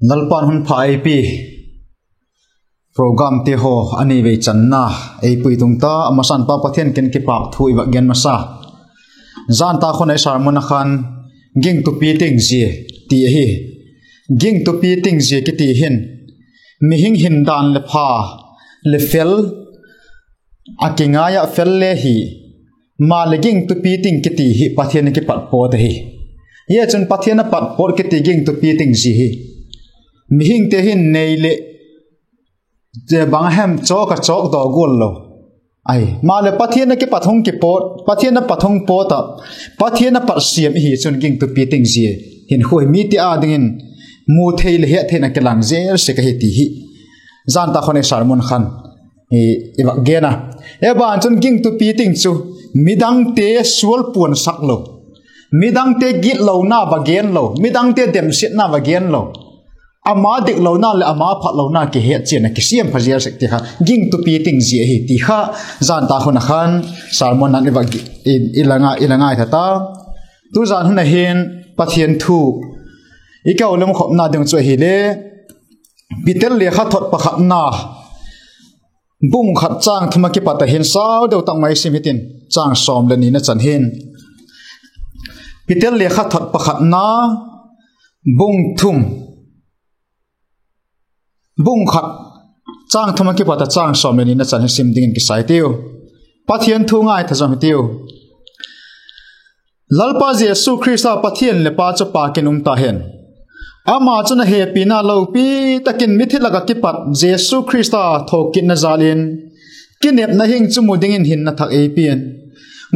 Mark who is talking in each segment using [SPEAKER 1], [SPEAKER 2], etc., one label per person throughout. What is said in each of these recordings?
[SPEAKER 1] Nalpan hun pha IP program te ho ani ve channa ei pui tungta amasan pa pathian ken ki pak thu iwa gen masa zan ta khonai sarmon khan ging tu pi ting ji ti hi ging tu pi ting ji ki ti hin mi hing hin dan le pha le fel akinga ya fel le hi ma le ging tu pi ting ki ti hi pathian ki pat po te hi ye chun pathian na pat por ki ti ging tu pi ting ji hi mi hing te hin nei le je bang hem chok do gol lo ai ma le pathian na ki pathong ki pot pathian na pathong pot pathian na par siam hi chun ging tu pi ting ji hin khoi mi ti a dingin mu thei le he thena ke lang zer se ka hi ti hi zan ta khone sarmon khan e ba gena e ban chun ging tu pi ting chu midang te sual puan sak lo midang te git lo na ba gen lo midang te dem sit na ba gen lo ama dik lo na le ama phat lo na ki he chen ki siam phajia sek ti kha ging tu pi ting ji hi ti kha zan ta khona khan sarmon an ba ilanga thata tu zan huna hen pathian thu ikaw lem khop na ding chu hi le bitel le kha thot pakhat na bung khat chang thuma ki pata hin saw deu tang mai simitin chang som le ni na chan hin bitel le kha thot pakhat na bung thum bung khat chang thuma ki pata chang som le ni na chan sim ding ki sai tiu pathian thu ngai tha jam tiu lalpa jesu christa pathian le pa cha pa kinum ta hen ama chuna he pina lo pi takin mithila ka kipat jesu christa thokin na zalin kinep na hing chumu dingin hin na thak e pian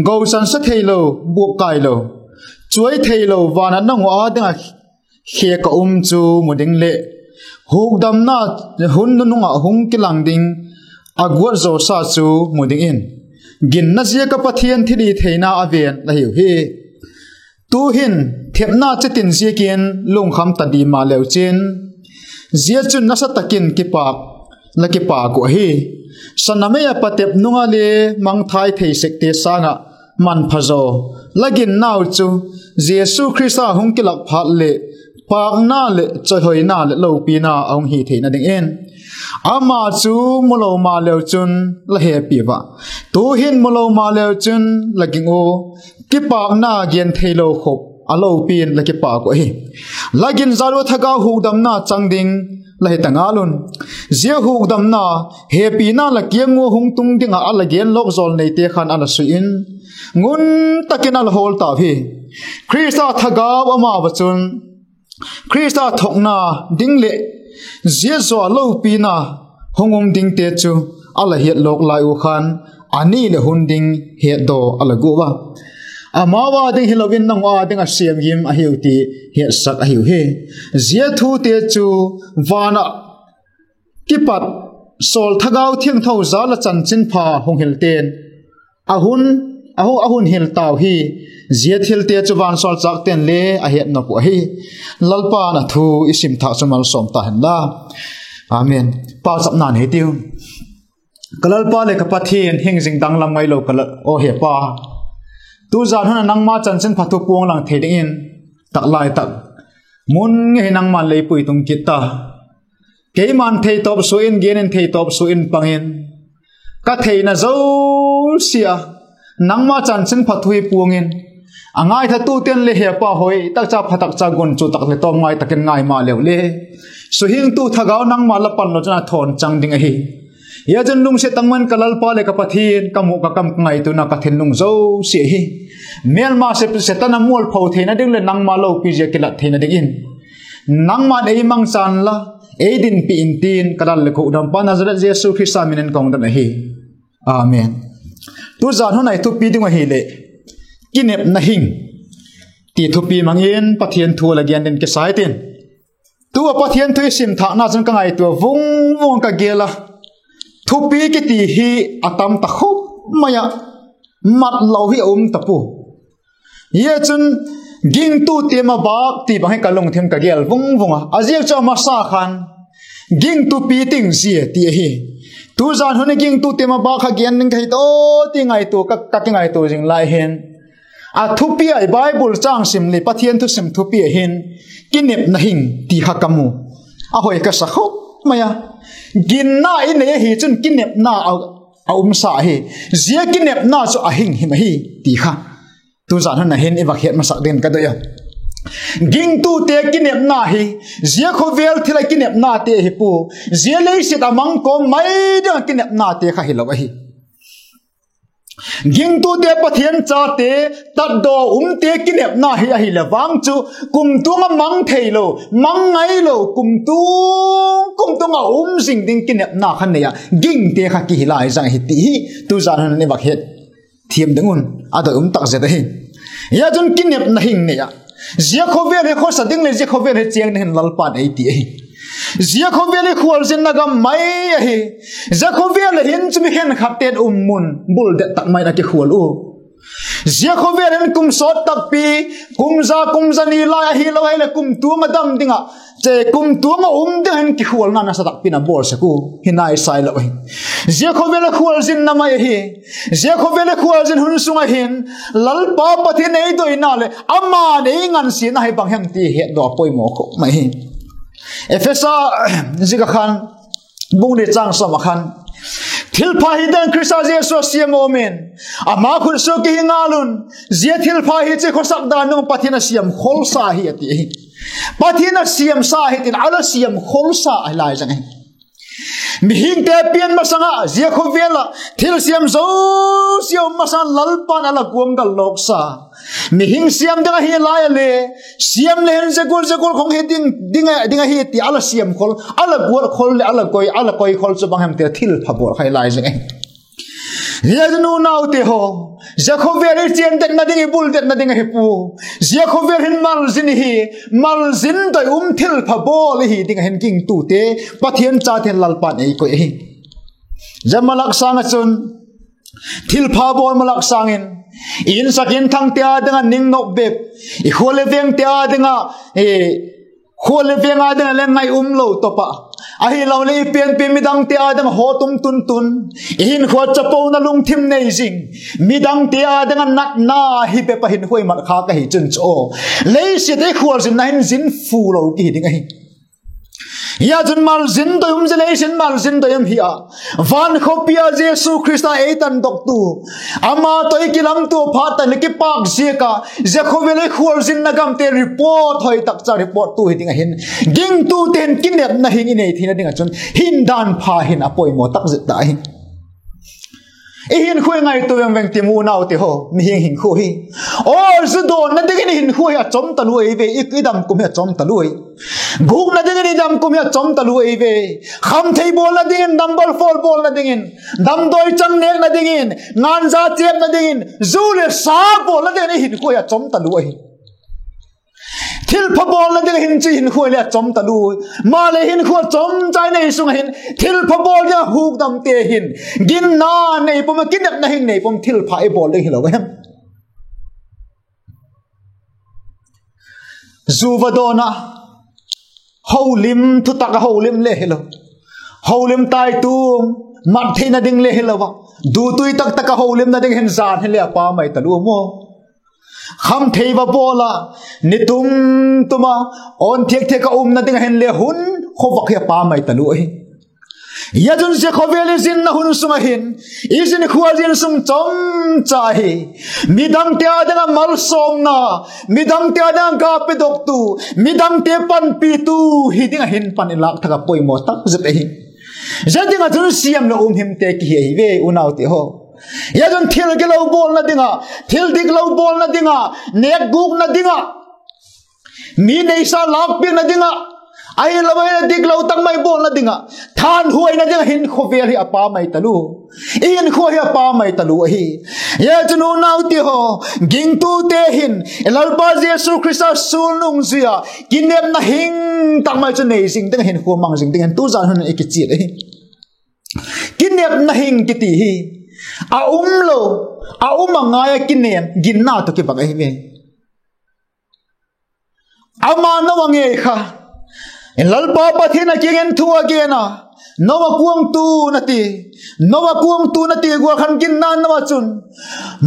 [SPEAKER 1] go san sa thailo bu kai lo chuai thailo wana na ngo adanga khe ka chu muding le hugdam na hun nu nga hung kilang ding agwa zo sa chu muding in gin na je ka pathian thili theina aven la hiu hi tu hin thepna chetin zikin lung kham tadi ma leu chin zia chun na sa takin ki pak la ki pa ko hi saname ya patep nunga le mang thai thei sekte sanga man phazo lagin naw chu jesu christa hung ki lak phat le pak na le chhoi na le lo pi na ong hi theina ding en ama chu mulo ma leu chun la he pi ba tu hin mulo ma leu chun laging o ki pak na gen thailo khop alo pin la ki pa ko hi lagin zaro thaga hudam na changding la he tangalun zia hudam na he pi na la kiango hung tung dinga ala gen lok zol nei te khan ala suin ngun takin al hol ta hi krista thaga ama bachun krista thokna dingle zia zo alo pi na hongum ding te chu ala het lok lai u khan ani le hunding he do ala go ba amawa ding hilowin nang wa ding a siam yim a hiuti he sak a hiu he zia thu te chu wana kipat sol thagau thiang tho za la chan chin pha hong hil ten ahun hil taw hi zia thil te chu wan sol chak ten le a het no pu hi lalpa na thu isim tha chumal som ta han la amen pa chap nan he tiu kalalpa le ka pathin hing jing dang lam mai lo kal o he pa tu zan hana nangma chanchin phathu puang lang theding in tak lai tak mun nge nangma lei pui tung kita keiman thei top so in gen in thei top so in pangin ka thei na zo sia nangma chanchin phathu puangin angai tha tu ten le he pa hoi tak cha phatak cha gon chu tak le tom ngai takin ngai ma lew le so hing tu thagau nangma la pan lo chana thon chang ding a hi ya jan lung se tangman kalal pa le ka pathin kamu ka kam ngai tu na ka thin lung zo si hi mel ma se tana mol pho theina ding le nang ma lo pi je kilat theina ding in nang ma ei mang chan la ei din pi in tin kadal le ko dam pa nazaret jesu christa minen kong dan hi amen tu zan honai tu pi ding hi le kinep na hing ti thu pi mangin pathian thu la gian den ke sai tin tu pathian thu sim tha na jang ka ngai tu vung ka gela thu pi ki ti hi atam ta khop maya mat lo hi tapu ye chun ging tu te ma bak ti ba he kalong them ka gel vung aziak cha ma sa khan ging tu pi ting zia ti hi tu zan hone ging tu te ma ba kha gen ning thai to ti ngai tu ka ngai tu jing lai hen a thu pi ai bible chang sim le pathian thu sim thu pi hin kinep na hing ti ha kamu hoi ka sa khop maya gin na ine hi chun kinep na sa hi zia kinep na chu a hing hi hi ti kha tu zan han na hen eva khet ma sak den ka do ya ging tu te kinep na hi zia khovel thila kinep na te hi pu zia lei sit amang ko mai de kinep na te kha hi lo hi ging tu te pathian cha te tat do te kinep na hi a hi la wang chu kum tu ma mang thei lo mang ngai lo kum tu a sing ding kinep na khan ne ya ging te kha ki lai jang hi ti tu zan han ne bak het thiam dengun ada tak ze da hi ya jun kinep na hing ne ya zia khovel he kho sading le zia khovel he cheng ne lal pa dei ti zia khovel he khwal zen na gam mai a hi zia khovel hin chumi hen khapten mun bul de tak mai na ke khwal u zia khovel hen kum sot tak pi kumza ni la hi lo hele kum tu ma dam dinga che kum tu ma de hen ki khwal na sa tak pi na bol sa ku hinai sai lo zia khovel khwal zin na mai hi zia khovel khwal zin hun sunga hin lal pa pathin ei doi na le ama nei ngan si na hai bang hem ti he do poi mo ko mai hi Efesa zika khan bung ni chang sama khan thil pha hi dan Krista Jesu siam omen ama khun so ki ngalun zia thil pha hi che khosak da no pathina siam khol sa hi ati pathina siam sa hi tin ala siam khol sa lai jang mi hing te pian ma sanga zia kho vela thil siam zo siam ma san lal pan ala kuam dal lok sa mi hing siam da hi lai le siam le hen zegul khong he ding hi ti ala siam khol ala gol khol le ala koi khol chu bang hem te thil phabor khai lai jang ya nu nau te ho zakhover chen det na ding bul det na ding he pu zakhover hin mal zin doi thil phabol hi ding hen king tu te pathian cha then lal pan ei ko ei jamalak sang chun thil phabol malak sangin in sakin thang te adanga ning nok bek I khole veng te adanga khole veng adanga le ngai lo topa ahi lo le pian pi midang te adang hotum tun in kho chapo na lung thim nei jing midang te adang nat na hi pe pa hin hoi mal kha ka hi chun cho le si te khol sin na hin zin fu lo ki ding ai ya jun mal zin to jelation mal zin to hi a van khopia Jesu Christa eitan dok tu ama toi kilam tu phat le ki pak je ka je khovele khol zin na gam te report hoi tak cha report tu hi ding hin ging tu ten kinep na hin nei thina ding chun hin dan pha hin apoi mo tak zet dai hin khoi ngai tu yang veng ti mu nau ti ho mi hin kho hi or su don na ding hin kho ya chom ta lui ve ikidam kum ya chom ta lui guk na ding ni dam kum ya chom ta lui ve kham thei bol na ding number 4 bol na ding dam doi chang nek na ding ngan za chep na ding zu le sa bol na ding hin kho ya chom ta lui thil phabol na ding hin chi hin kho le chom ta lui ma le hin kho chom chai nei sung hin thil phabol ya huk dam te hin gin na nei pom kinap na hin nei pom thil pha e bol le hi lo hem zuvadona holim thu tak holim le hello holim tai tu mat theina ding le hello wa du tui tak holim na ding hen zan hele pa mai ta lu mo kham theiba bola nitum tuma on thek ka na ding hen le hun khowak ya pa mai ta lu hi ya jun se khowele zin na hun sunga hin izin khwazin sum chom chahi midang te adanga mal som na midang te adanga ka pe dok tu midang te pan pi tu hiding hin pan ilak thaka poi mo tak zet hi jadinga jun siam lo him te ki hi ve unau te ho ya jun thil ke lo bol na dinga thil dik lo bol na dinga nek guk na dinga mi nei sa lak pi na dinga ai lawai na dik lo tang mai bol na dinga than huai na dinga hin khovel hi apa mai talu in kho hi apa mai talu hi ya junu nau ti ho ging tu te hin elalpa Jesu Christa sul nung zia kinem na hing tang mai chu nei sing teng hin kho mang sing teng tu zan hun ekichi hi kinem na hing kiti hi a umlo a umangaya kinem ginna to ki bagai me ama no wange kha lalpa pathina kingen thu agena nowa kuang tu nati gwa khan ginna nawa chun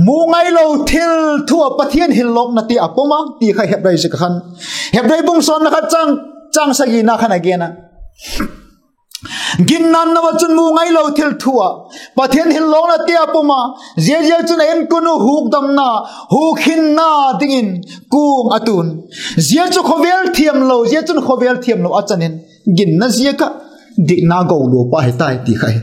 [SPEAKER 1] mungai lo thil thu pathian hilok nati apoma ti kha hebrai se khan hebrai bung som na kha chang sagi na khan agena gin nan na chun mu ngai lo thil thua pathian hil long na tia puma je chun en kunu huk dam na hu khin na dingin ku atun je chu khovel thiam lo je chun khovel thiam lo achanin gin na je ka dik na go lo pa he tai ti khai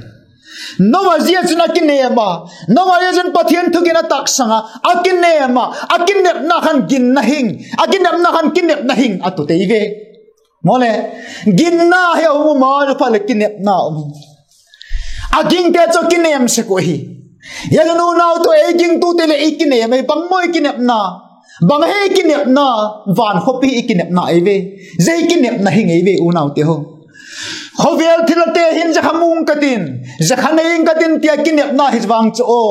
[SPEAKER 1] no wa je chun akine ma no wa je chun pathian thugina tak sanga akine ma akinep na khan gin na hing akinep na khan kinep na hing atu te ve mole ginna he o ma fa le kinep na aging te cho kinem se ko hi ya no na to e ging tu te le ikine mai bang moi kinep na bang he kinep na van khopi ikinep na eve ze kinep na hing eve u nau te ho khovel thilate hin ja khamung katin ja khaneing katin tia kinep na hi wang cho o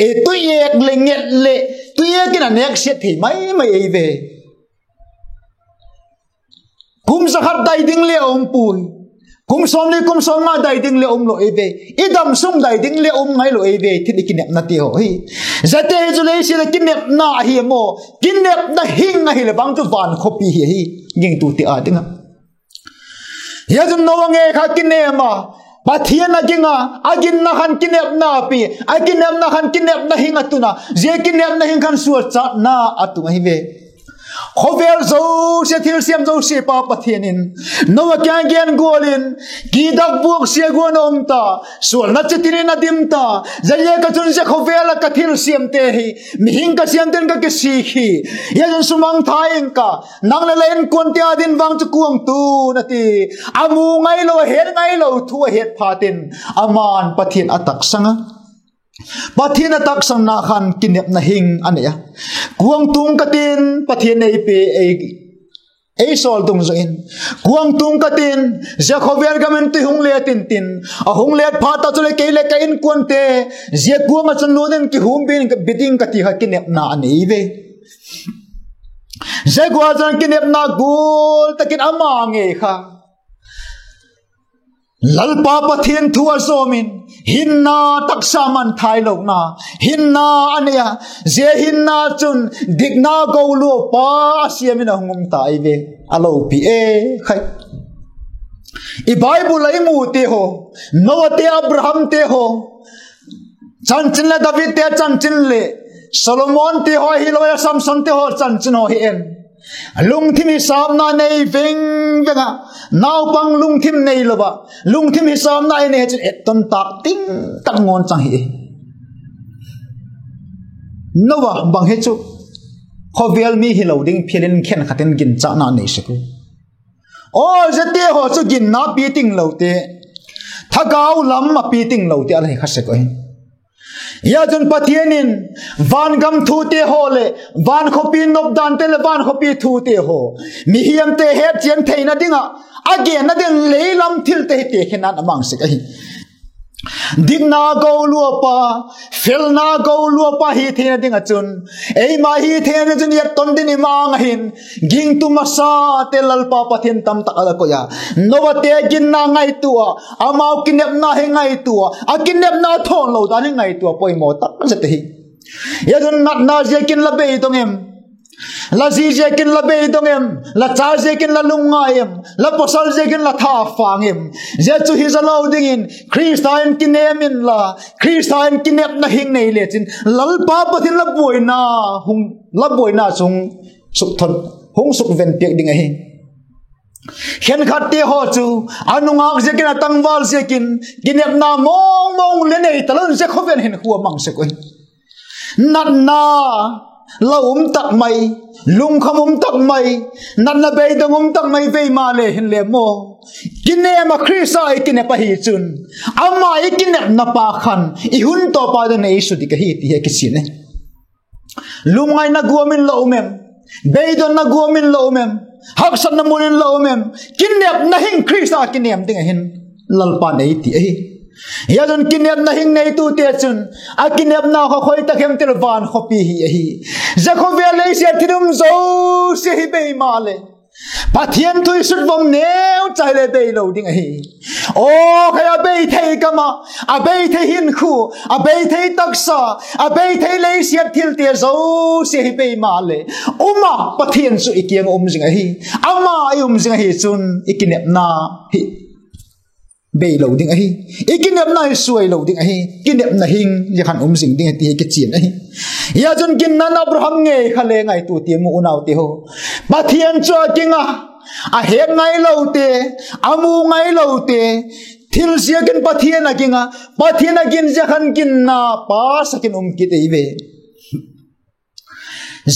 [SPEAKER 1] e tu yek lenget le tu yekin anek se thi mai mai eve kum sakhat dai ding le om pun kum som ma dai ding le om lo eve idam sum dai ding le om ngai lo eve thid kinep na ti ho hi zate jule si le kinep na hi mo kinep na hing na hi le bang tu van khopi hi nging tu ti a dinga ya jum no nge kha kinema pathian aginga agin na khan kinep na pi aginep na khan kinep na hinga tuna je kinep na hing khan suat cha na atu hi ve khovel zo se thil siam zo se pa pathianin no kyang gen golin ki dak buak se gon om ta sol na chitini na dim ta jaye ka chun se khovel ka thil siam te hi mihing ka siam ten ka ke si hi ya jun sumang thaing ka nang le len kon tia din wang chu kuang tu na ti amu ngai lo her ngai lo thu het phatin aman pathian atak sanga pathian atak sang na khan kinep na hing ania kuang tung katin pathian nei pe ei sol tung zo in kuang tung katin ja khovel gamen ti hung le tin a hung le pha ta chule ke le ka in kun te je kuang chun lo den ki hum bin biting ka ti ha kinep na ani ve je gwa jan kinep na gol takin ama nge kha lalpa pathian thua zomin hinna taksaman thailo na hinna ania je hinna chun digna golu pa siamina hungum tai ve alo pi e khai I bible ai mu te ho Noah te Abraham te ho chanchin le David te chanchin le Solomon te ho hi lo Samson te ho chanchin ho hi en lung thim hisab na nei veng venga naw pang lung thim nei loba lung thim hisab na nei chin eton tak ting tak ngon chang hi Noah bang he chu khovel mi hi loading philin khen khaten gin cha na nei se ko o jete ho chu gin na pi ting lo te thagau lam ma pi ting lo te al he khase ko ya jun pathianin van gam thu te ho le van khopi nop dan te le van khopi thu te ho mi hiam te he chen theina dinga again na den leilam thil te te khena amang se kai digna go luapa felna go luapa hi theina dinga chun ei ma hi theina jun ya ton din mang hin ging tu masa te lalpa pathin tam ta ala ko ya nowate gin na ngai tua amau kinep na he ngai tua akinep na thon lo da ngai tua poi mo tak se te hi ya jun nat na je kin la be tong em la zi je kin la be dong em la cha je kin la lunga em la posal je kin la tha fang em je chu hi zalo ding in Christian kinem in la Christian kinep na hing nei le chin lal pa pathin la boina chung suk thon hung suk ven pek ding a hi khen khat te ho chu anunga je kin atangwal je kin kinep na mong le nei talon je khoven hen huwa mang se koi nat na la tak mai lung khamum tak mai nan la bei dongum tak mai ve ma le hin le mo kine ma Krista ikine pa hi chun ama ikine na pa khan I hun to pa de nei su di ka hi ti he kisine lungai na guamin lo mem bei don na guamin lo mem hak san na munin lo mem kine na hin Krista kine am ding hin lal pa nei ti hi ya don kinep na hing nei tu te chun a kinep na kho khoi ta khem tel van khopi hi hi za kho ve le se thidum zo se hi be ma le Pathian thui sut vom neu chai le be lo ding hi o khaya be thei kama a be thei hin khu a be thei taksa a be thei le siat thil te zo se hi be ma le uma pathian su ikiang jing hi ama jing hi chun ikinep na hi be lo ding hi ikinep na suai lo ding hi kinep na hing ya khan jing ding ti ke chin hi ya jun kin nan Abraham nge khale ngai tu ti mu unau ti ho pathian cho kinga a hek ngai lo te amu ngai lo te thil sia kin pathian akinga pathian akin ja khan kin na pa sakin ki te ve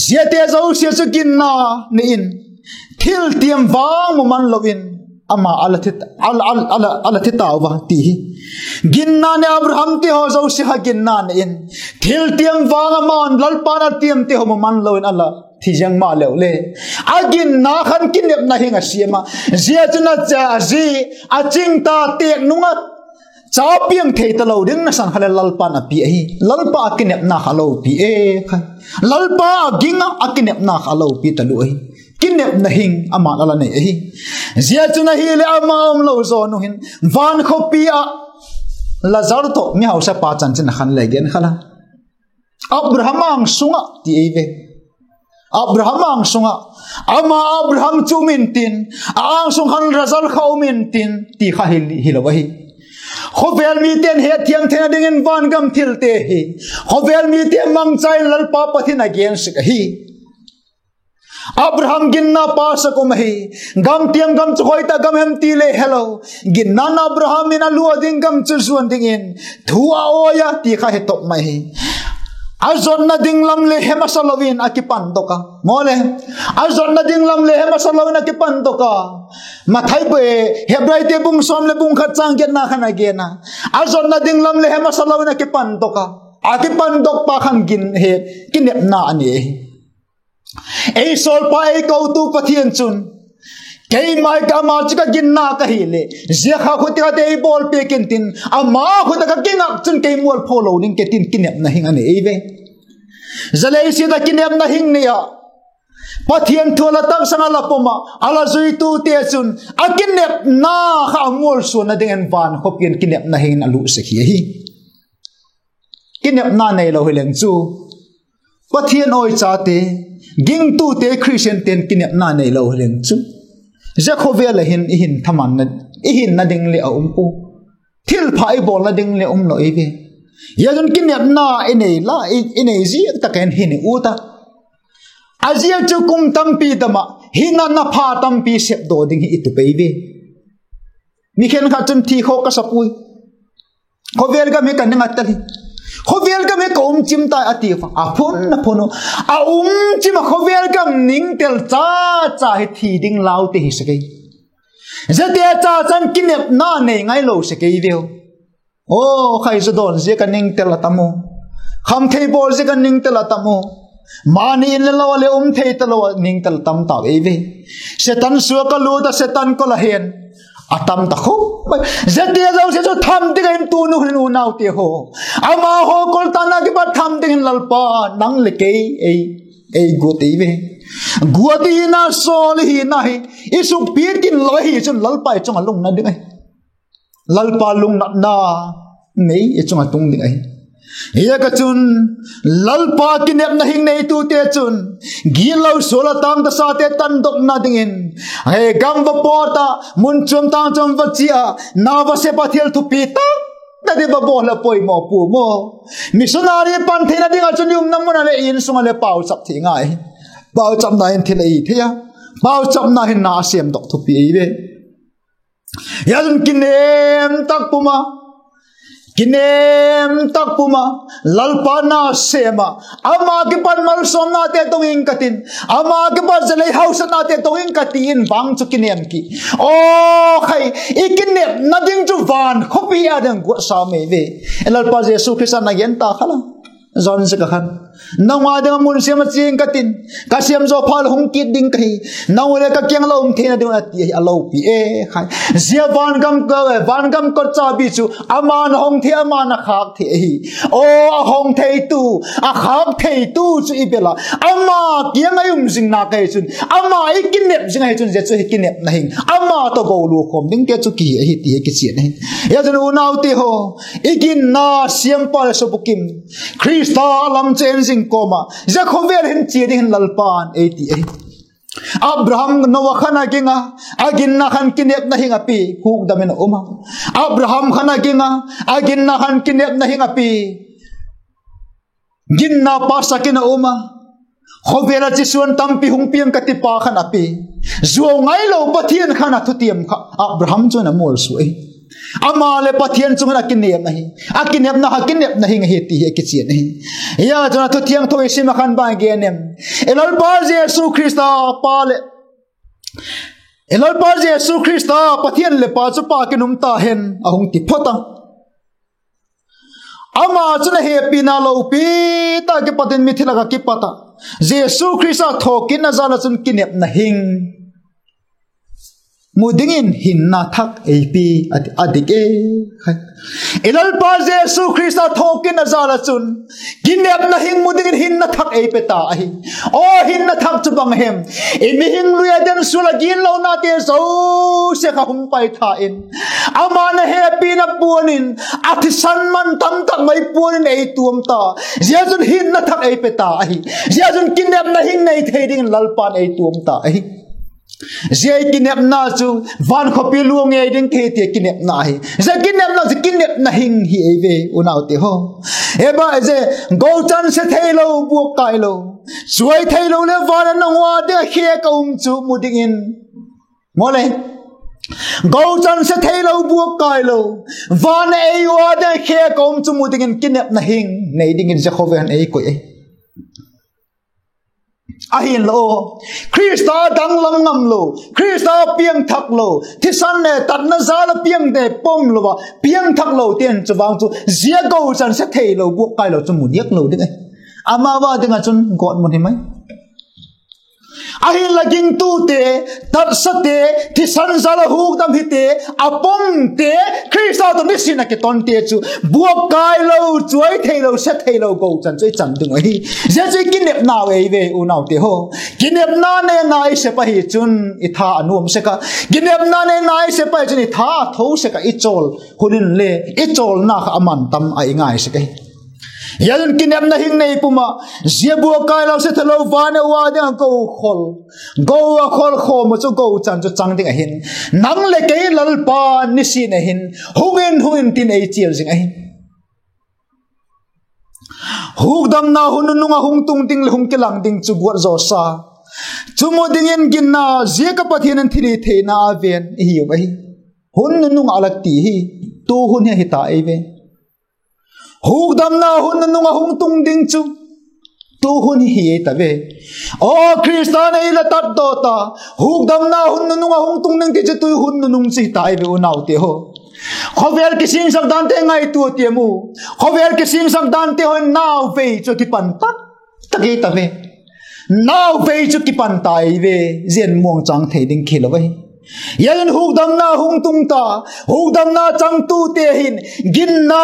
[SPEAKER 1] sia te zo sia su kin na ni in thil tiam wang mu man lovin ama ala thita wa ti ginna ne Abraham ti ho zo si ha ginna ne in thil tiam wang man lalpa na tiam te ho man loin ala thijang ma le agin na khan kinep na hinga siama zia chuna cha zi a ching ta tek nunga cha piang thei ta lo ding na san khala lalpa na pi hi lalpa kinep na khalo pi e khan lalpa ginga akinep na khalo pi ta lu hi kinep na hing ama ala nei hi zia chuna hi le ama lo zo nu hin van khopi a lazar to mi hausa pa chan chin khan le gen khala Abraham ang sunga ti eve Abraham ang sunga ama Abraham chumin tin ang sung han razal khaumin tin ti kha hilawahi khovel mi ten he thiam thena dingin van gam thil te hi khovel mi te mang chai lal pa pathin again sik hi Abraham ginna pasa ko mahi gam tiang gam choi ta gam hem ti le hello ginna na Abraham ina lu ding gam chu suan dingin thua oya ti kha he top mai azon na dinglam le hema salovin akipan doka mole azon na dinglam le hema salovin akipan doka mathai pe hebrai te bung som le bung khat chang get na khana ge na azon na dinglam le hema salovin akipan doka akipan dok pa khan gin he kinep na ani ei sol pa ei ko tu pathian chun kei mai ka ma chika ginna ka hile zia kha khuti ka dei bol pe kin tin ama khuta ka kingak chun kei mol follow ning ke tin kinep na hing ane eve zalei si da kinep na hing ne ya pathian thola tak sanga la poma ala zui tu te chun akinep na kha mol su na ding van hopien kinep na hing alu se hi kinep na nei lo hileng chu pathian oi cha te ging tu te Christian ten kinep na nei lo hileng chu Jacovel hin ihin thaman na ihin na ding le umpu thil phai bol na ding le lo eve yadun kinep na inei la inei zi taken hin uta azia chu kum tampi dama hina na pha tampi sep do ding itu peive mi khen kha chun thi kho ka sapui khovel ga me kan ngatali khovel ga me ko chim ta ati a phun na phono a chim khovel ga ning tel cha cha hi thi ding lau te hi sakai zate cha chan kinep na nei ngai lo sakai veo o khai zo don je ka ning tel atamo kham thei bol je ka ning tel atamo mani in lo le thei talo ning tel tam ta ve setan su ka lu da setan ko la hen atam ta kho zate zo se zo tham te gain tu nu hin u nau te ho ama ho kol ta na ki ba tham te hin lalpa nang le ke ei go te ve go ti na sol hi na hi isu pi kin lo hi chun lalpa chung alung na ding ai lalpa lung na nei e chung atung ding ai ya ka chun lalpa kinep na hing nei tu te chun gilo sola tang da sa te tan dok na dingin he gam ba pota mun chum tang chum va chia na va se pathel thu pi ta da de ba bol la poi mo pu mo missionary pan thena ding a chun yum nam na le in sunga le pau chap thi ngai pau chap na in thilei thia pau chap na hin na sem dok thu pi ve ya jun kinem tak puma kinem tak puma lalpa na sema ama ke pan mal som na te tongin katin ama ke par zalei house na te tongin katin wang chu kinem ki o khai ikinem na ding chu van khopi adang gu sa me ve lalpa jesu christ na gen ta khala zon se ka khan nonga dang mun siam ching katin ka siam zo phal hung kit ding kai nau le ka kyang lom thena ding ati alo pi e khai zia van gam ko cha bi chu aman hong the aman khak the hi o hong thei tu a khak thei tu chu ibela ama kyang ayum jing na kai chun ama ikin nep jing hai chun je chu ikin nep na hing ama to go lu khom ding ke chu ki hi ti ki chi nei ya jun unau ti ho ikin na siam pa so bukim Krista lam chen sing koma ja khover hin chi ding lalpan e ti e Abraham Noah khana kinga agin na khan kinep na hinga pi huk damen oma Abraham khana kinga agin na khan kinep na hinga pi gin na pa sakina oma khobera chi suan tampi hung piang katipa khana pi zo ngai lo pathian khana thutiam kha Abraham chona mol suai amale pathian chungna kinep nahi akinep na hakinep nahi ngi ti he ki chi nahi ya chona thutiang thoi sima khan ba ge nem elol pa jesu Krista pale elol pa jesu Krista pathian le pa chu pa kinum ta hen ahung ti phota ama chuna he pina lo pi ta ke patin mi thila ka ki pata jesu Krista thokin na zala chun kinep na hing mudingin hinna thak ap adik e elal pa jesu Krista thokin na zala chun kinep na hing mudingin hinna thak ap ta hi o hinna thak chu bang hem imi hing luya den sula gin lo na te so se kha hum pai tha in amana happy na puanin athi sanman tam tak mai puanin ei tuam ta jejun hinna thak ap ta hi jejun kinep na hing nei theding lalpan ei tuam ta hi Zai kinep na chu van khopi luong e ding the te kinep na hi zai kinep na kinep na hing hi eve unau te ho eba je go chan se thailo bu kai lo suai thailo le van na wa de khe kaum chu muding in mole go chan se thailo bu kai lo van e wa de khe kaum chu muding in kinep na hing nei ding in je khoven e ko e ahin lo Krista dang lam ngam lo Krista piang thak lo thisan ne tat na zala piang de pom lo ba piang thak lo ten chuwang chu zia go chan se thei lo bu kai lo chu mu diak lo ding ama ba ding a chun got mon hi mai ahin la ging tu te tat sa te thisan zala huk dam hi te apom te Krista to ni sin ke ton te chu bu kai lo chuai thei lo se thei lo go chan choi chan ding ai je je kinep na we ve u nau te ho kinep na ne nai se pa hi chun I tha anuam se ka kinep na ne nai se pa chun I tha tho se ka I chol hunin le I chol na kha aman tam ai ngai se kai yalun kinep na hing nei puma ziabu kai lo se thalo van wa de go khol khom chu go chan chu chang ding a hin nang le ke lal pa ni si na hin hungin tin ei chiel jing a hin huk dam na hun nu nga hung tung ting le hung ke lang ding chu buat zo sa chu mo ding in gin na zia ka pathian an thini the na ven hi yo ai hun nu nga alak ti hi tu hun hi ta ai ve huk dam na hun nu nga hung tung ding chu tu hun hi ta ve o Krista nei la tat do ta huk dam na hun nu nga hung tung ding ti chu tu hun nu nung si ta ai ve unau te ho khover ki sing sak dan te ngai tu te mu khover ki sing sak dan te ho nau ve chu ki pan tak taki ta ve nau ve chu ki pan tai ve zen muang chang thei ding khilo ve yan huk dam na hung tung ta huk dam na chang tu te hin gin na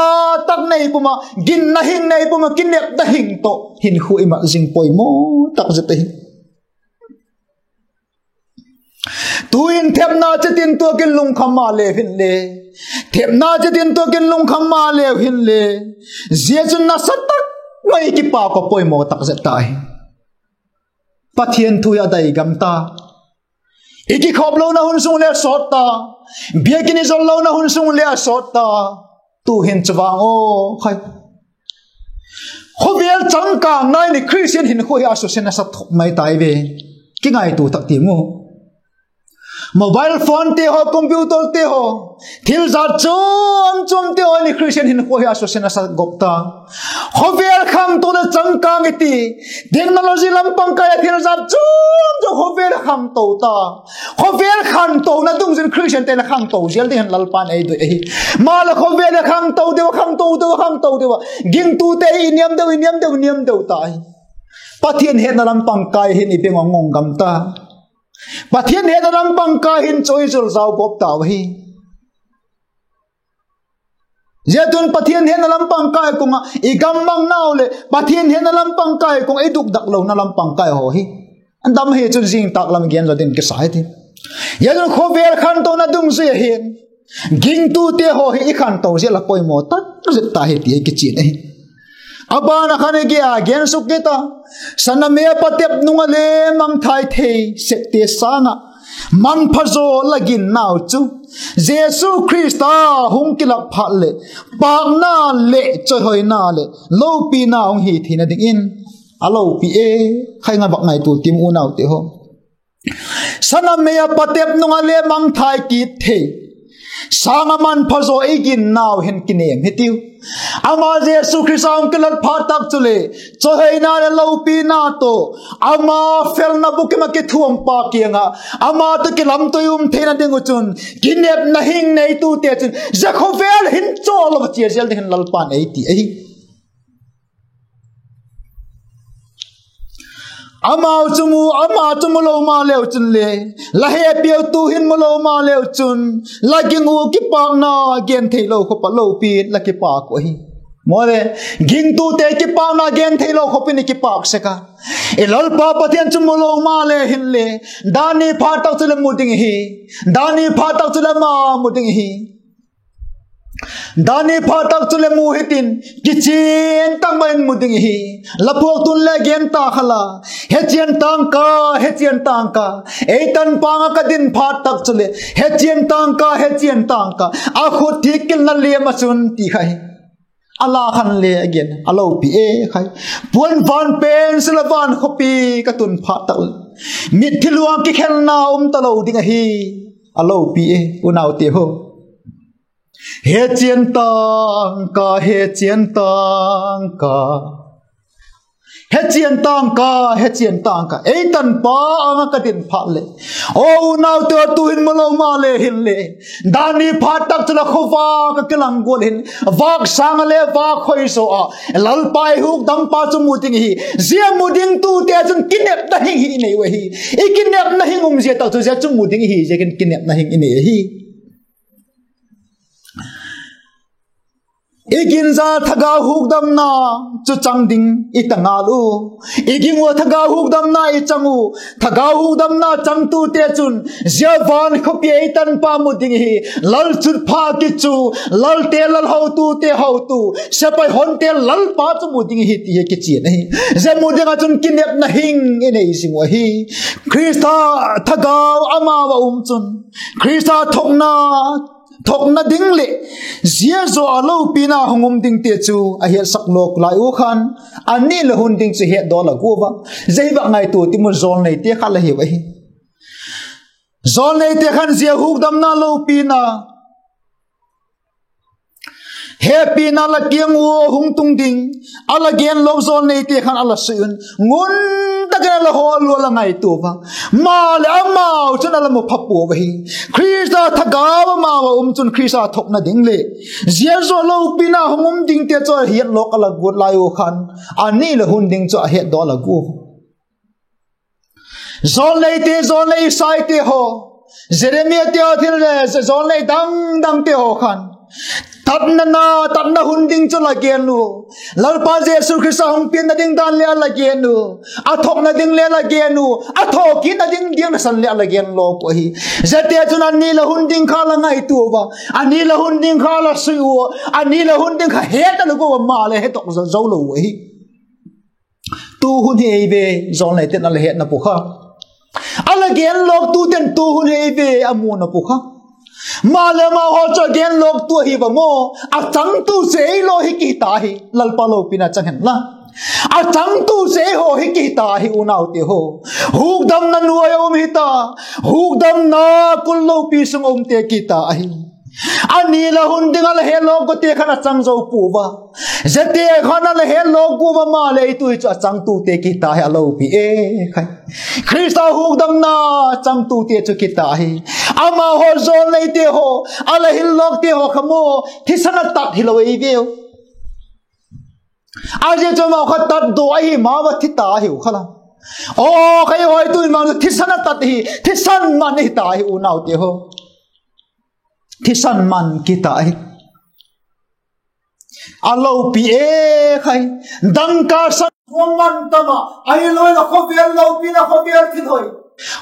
[SPEAKER 1] tak nei puma gin na hing nei puma kinep da hing to hin khu ima jing poi mo tak je te tuin thep na chatin to kin lung khama le hin le thep na chatin to kin lung khama le hin le je chun na satak ngai ki pa ko poi mo tak je tai pathian thu ya dai gam ta iki khop lo na hun sung le sot ta biakini zol lo na hun sung le sot ta tu hin chwang o khai khovel changka nai ni Christian hin kho ya so sena sa thok mai tai ve ki ngai tu tak ti mu mobile phone te ho computer te ho thil za chom te ho ni Christian hin kho ya so sena sa gopta khovel kham to na changka ngi ti technology lampang ka ya thil za chom khovel khang to ta khovel khan to na dung jin Christian te la khang to zel de han lalpan ei doi ma la khovel khang to de khang to ging tu te niam de ta pathian he na lam pang kai hin i peng ngong gam ta pathian he na lam pang kai hin choi zul zau pop ta hi Jatun pathian hen alam pangkai kunga igam mang naw le pathian hen alam pangkai kung iduk daklo na lam pangkai ho hi andam he chun jing tak lam gen ladin ke sai thi yadun khovel khan to na dung se hen ging tu te ho hi khan to je la poi mo tak je ta he ti ke chin hi abana khane ge a gen suk ke ta saname patep nunga le mang thai the sekte sanga man phazo lagin naw chu Jesus Christa hung kilap phalle pang na le choi hoi na le lo pi na hung hi thina ding in alo pi e khai nga bak ngai tu tim u naw te ho sana me patep nunga le mang thai ki the sanga man phazo egin naw hen kinem hetiu ama Jesus Christa hung kilap phatak chule choi hoi na le lo pi na to ama fel na bukima ke thuam pa kianga ama to kilam to thena ding chun kinep na hing nei tu te chun zakhovel hin chol wa chiar sel ding lalpan ei ti ei ama chumu lo ma leo chun le la he piau tu hin mo lo ma leo chun la gingu ki pang na gen thei lo ko pa lo pi la ki pa ko hi more ging tu te ki pa na gen thei lo ko pi ni ki pak se ka e lol pa pathian chumu lo ma le hin le dani pha tak chule muding hi dani pha tak chule ma muding hi dani pha tak chule mu hitin kichin tang main muding hi lapok tun le gen ta khala he chen tang ka e tan panga ka din pha tak chule he chen tang ka a khu thik kel na le ma chun ti khai ala khan le again alo pi e khai pon van pen silavan khopi ka tun pha tak mit thiluang ki khel na talo ding hi alo pi e unaw te ho he chen tang ka he chen tang ka ei tan pa anga ka din pha le o naw to tu hin malo ma le hin le dani pha tak chla khowa ka kelang gol hin wak sang le wa khoi so a lal pai huk dam pa chu mu ting hi zia mu ding tu te chun kinep na hi nei we hi e kinep na hi ngum je ta chu zia chu mu ding hi je kinep na hi nei hi igin za thaga hukdam na chu changding itanga lu igin wa thaga hukdam na I changu thaga hukdam na changtu te chun jawan khopi tan pa muding hi lal chut pha ki chu lal te lal ho tu sepai hon te lal pa chu muding hi ti ki chi nei je muding chun kinep na hing nei sing wa hi Krista thaga ama wa chun Krista thokna ding le zia zo alo pina hongum ding te chu a he saklok lai u khan ani le hun ding chu he do la go ba zai ba ngai tu ti mo zol nei te khala hi wa hi zol nei te khan zia huk dam na lo pina happy na la kiang wo hung tung ding ala gen lo zol nei te khan ala sun ngun ta ga la hol lo la ngai tu ba ma le amao chun ala mo phapu ba hi Krista thaga ma wa chun Krista thokna ding le zia zo lo pina hum ding te cho hiat lok ala gut lai o khan ani le hun ding cho he do la gu zol nei sai te ho Jeremiah te thil le zol nei dang te ho khan tatna hunding cho la gen lu lal pa Jesus Christ hong pin na ding dan le la gen lu athok na ding le la gen lu athok ki na ding na san le la gen lo ko hi zate chuna ni la hunding kha la ngai tu ba ani la hunding kha la su ani la hunding kha he ta lu ko ma le he tok zo lo hi tu hun he be zon lai te na le he na pu kha ala gen lo tu ten tu hun he be amu na pu kha malama ho cho gen lok tu hi ba mo a chang tu se lo hi ki ta hi lalpa lo pina chang hen la a chang tu se ho hi ki ta hi unaw te ho huk dam na nuay om hi ta huk dam na kul lo pi sung om te ki ta hi ani la hundinga la hello ko te khana changzo puwa zate khana la hello ko ma le tu cha chang tu te ki ta ha lo pi e khai Krista hugdam na chang tu te chu ki ta hi ama ho zon le te ho ala hillok te ho khamo thisana tat hiloi veo aje cho ma khat tat do ai ma wa thita hi khala o khai hoi tu ma thisana tat hi thisan man hi ta hi u nau te ho thisan man kita ai alo pi e khai dangka san man tama ai loi la khovel lo pi na khovel thi thoi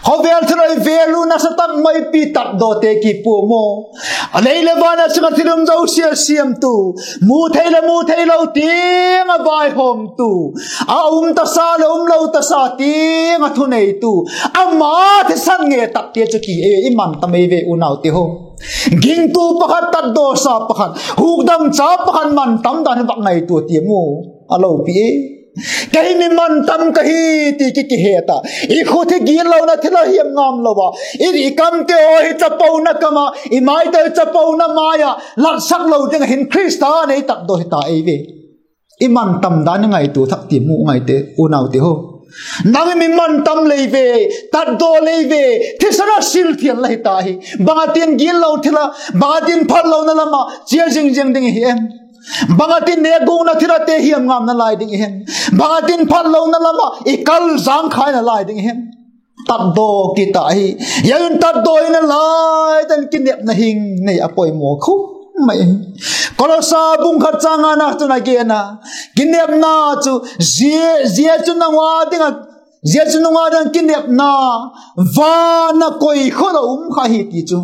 [SPEAKER 1] khovel throi velu na satak mai pi tak do te ki pu mo alei le bana sing thilum zo sia siam tu mu thei lo ting a bai hom tu a ta sa lo lo ta sa ting a thu nei tu ama the san nge tak te chu ki e man tamei ve u nau te ho ging tu pakhat tat do sa pakhat hugdam cha pakhan man tam dan bak ngai tu ti mu alo pi kai mi man tam ka hi ti ki heta I khothi gin lo na thila hiam ngam lo wa I kam te o hi chapau na kama I mai te chapau na maya lat sak lo ding hin Krista nei tak do ta ei ve I man tam dan ngai tu thak ti mu ngai te u nau te ho nang mi man tam lei ve tat do lei ve thisana sil thian lai ta hi bangatin gin lo thila bangatin phal lo na lama chia jing jing ding hi em bangatin ne go na thira te hiam ngam na lai ding hem bangatin phal lo na lama ikal jang khai na lai ding hem tat do ki ta hi yun tat do na lai tan kinep na hing nei apoi mo khu mai kolosa bung khat changa na tu na ge na kinep na chu zia chu na wa ding zia chu na wa dang kinep na va na koi kholo kha hi ti chu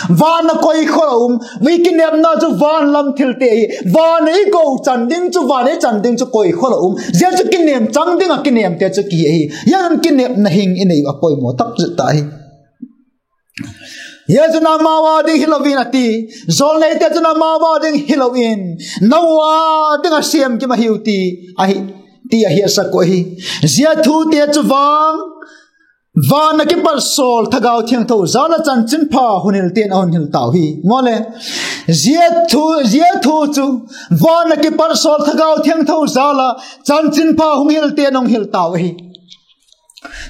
[SPEAKER 1] van koi khom we kinep na chu van lam thil te van ei go chanding chu van ei chanding chu koi khom je chu kinem changding a kinem te chu ki ei yan kinep na hing in ei apoi mo tak chu ta hi ye chu na ma wa ding Halloween ati zol nei te chu na ma wa ding Halloween no wa ding a siam ki ma hiu ti a hi ti a hi sa ko hi zia thu te chu wang van na ki par sol thagau thiang tho zala chan chin pha hunil ten on hil tau hi mole zia thu chu van na ki par sol thagau thiang tho zala chan chin pha hungil ten ong hil tau hi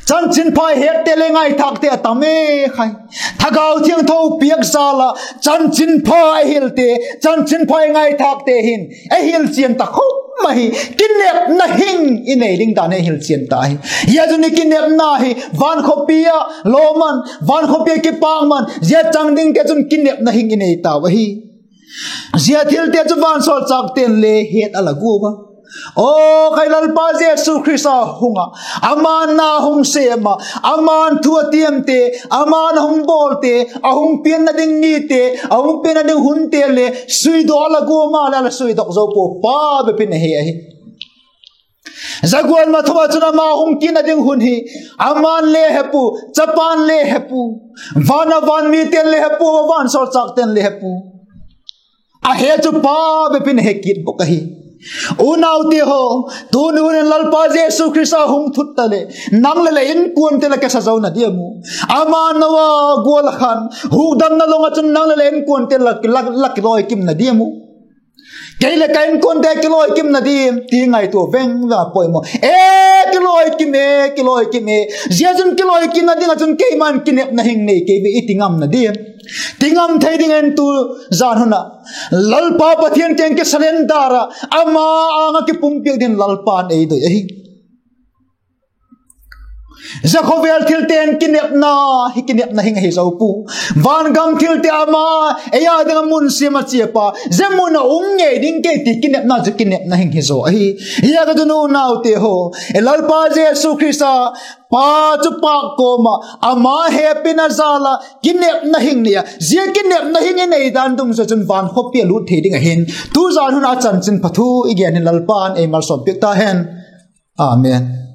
[SPEAKER 1] chan chin pha het te le ngai thak te tame khai thagau thiang tho piak zala chan chin pha hil te chan chin pha ngai thak te hin a hil chian ta kho mai kinep na hing inei ding da ne hil chen tai ya juni kinep na hi van khopia loman van khopia ki pang man ya chang ding te jun kinep na hing inei ta wa hi ya thil te chu van sol chak ten le het ala gu ba o khailal pa Jesu Krista hunga aman na hung sema aman thua tiam te aman hung bol te ahung pin na ding ni te ahung pin na ding hun te le sui do la go ma la sui dok zo po pa be pin he hi zagwal ma thwa chuna ma hung kin na ding hun hi aman le hepu chapan le hepu van mi te le hepu van sol chak ten le hepu a he chu pa be pin he kit bo ka hi unau te ho tu nu ne lalpa Jesu Krista hung thut tale nang le in kuam te la ka sa zo na diamu ama nawa gol khan hu dam na longa chun nang le in kuam te la loi kim na diamu keile kain kon te kiloi kim na di ti ngai tu veng la poi mo kiloi kim e jejun kiloi kim na ding chun ke man kinep na hing nei ke bi itingam na di tingam thai ding en tu zan huna lalpa pathian teng ke salendara ama anga ki pumpi din lalpan ei do ei Zachovel thil ten kinep na hing hi zo pu van gam thil te ama eya dang mun sima chepa zemuna unge ding ke ti kinep na ju kinep na hing hi zo hi ya ga nu nau te ho elal pa Jesu Krista pa chu pa ko ma ama happy na zala kinep na hing nia je kinep na hing nei dan dung so chun van hop pe lut the ding a hin tu zan hun a chan chin pathu igen lal pan e mal som pek ta hen amen.